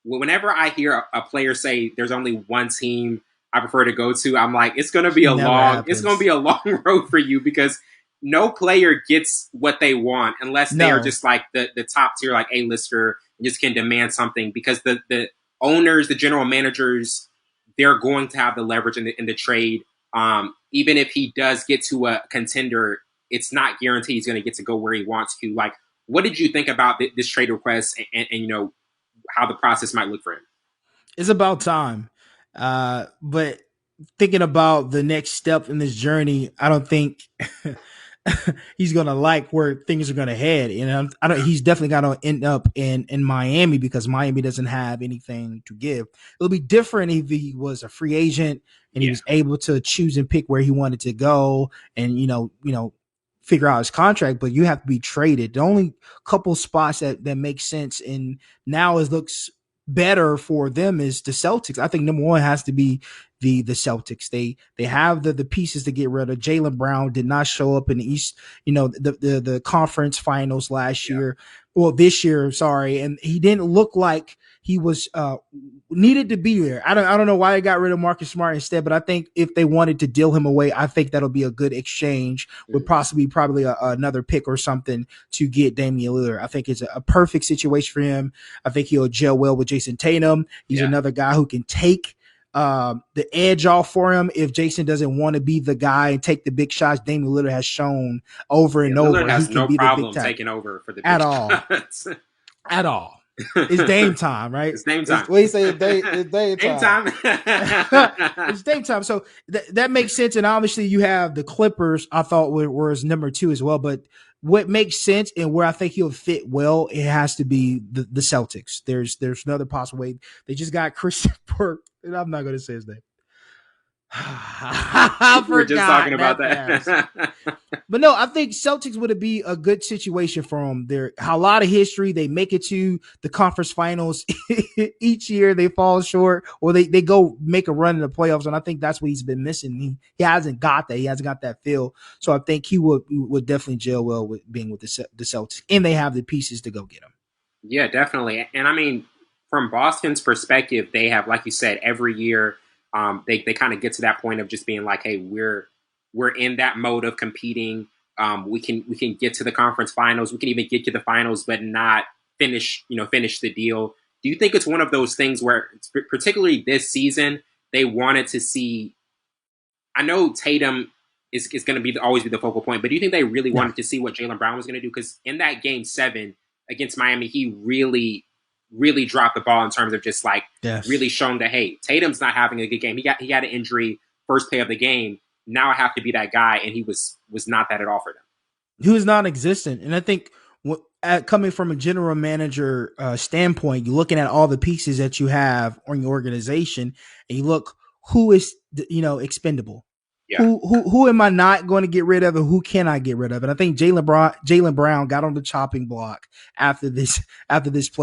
whenever I hear a player say there's only one team I prefer to go to, I'm like, it's going to be it's going to be a long road for you because no player gets what they want unless they are just like the top tier, like A-lister, and just can demand something because the owners, the general managers, they're going to have the leverage in the trade. Even if he does get to a contender, it's not guaranteed he's going to get to go where he wants to. Like, what did you think about this trade request and how the process might look for him? It's about time. But thinking about the next step in this journey, I don't think he's gonna like where things are gonna head. And I don't. He's definitely gonna end up in Miami because Miami doesn't have anything to give. It'll be different if he was a free agent and he was able to choose and pick where he wanted to go, and figure out his contract. But you have to be traded. The only couple spots that make sense, and now it looks better for them is the Celtics. I think number one has to be the Celtics. They have the pieces to get rid of. Jaylen Brown did not show up in the East, the conference finals last year. Well, this year, sorry, and he didn't look like he was needed to be there. I don't know why they got rid of Marcus Smart instead, but I think if they wanted to deal him away, I think that'll be a good exchange with probably another pick or something to get Damian Lillard. I think it's a perfect situation for him. I think he'll gel well with Jason Tatum. He's another guy who can take the edge off for him if Jason doesn't want to be the guy and take the big shots. Damian Lillard has shown over and over Lillard has he can no be problem the big taking over for the big at shots. all. At all. It's Dame time, right? It's Dame time. What do you say? It's Dame time. It's Dame time. So that makes sense. And obviously you have the Clippers, I thought were his number two as well. But what makes sense and where I think he'll fit well, it has to be the Celtics. There's another possible way. They just got Christopher, and I'm not going to say his name. We're just talking about that. But no, I think Celtics would be a good situation for them. They're a lot of history. They make it to the conference finals each year. They fall short or they go make a run in the playoffs. And I think that's what he's been missing. He hasn't got that. He hasn't got that feel. So I think he would definitely gel well with being with the Celtics, and they have the pieces to go get him. Yeah, definitely. And I mean, from Boston's perspective, they have, like you said, every year, they kind of get to that point of just being like, hey, we're in that mode of competing. We can get to the conference finals. We can even get to the finals, but not finish the deal. Do you think it's one of those things where, particularly this season, they wanted to see? I know Tatum is going to always be the focal point, but do you think they really wanted to see what Jaylen Brown was going to do? Because in that Game 7 against Miami, he really dropped the ball in terms of just really showing that, hey, Tatum's not having a good game. He had an injury first play of the game. Now I have to be that guy, and he was not that at all for them. He was non-existent, and I think coming from a general manager standpoint, you're looking at all the pieces that you have on your organization, and you look who is expendable. Yeah. Who am I not going to get rid of, and who can I get rid of? And I think Jaylen Brown got on the chopping block after this play.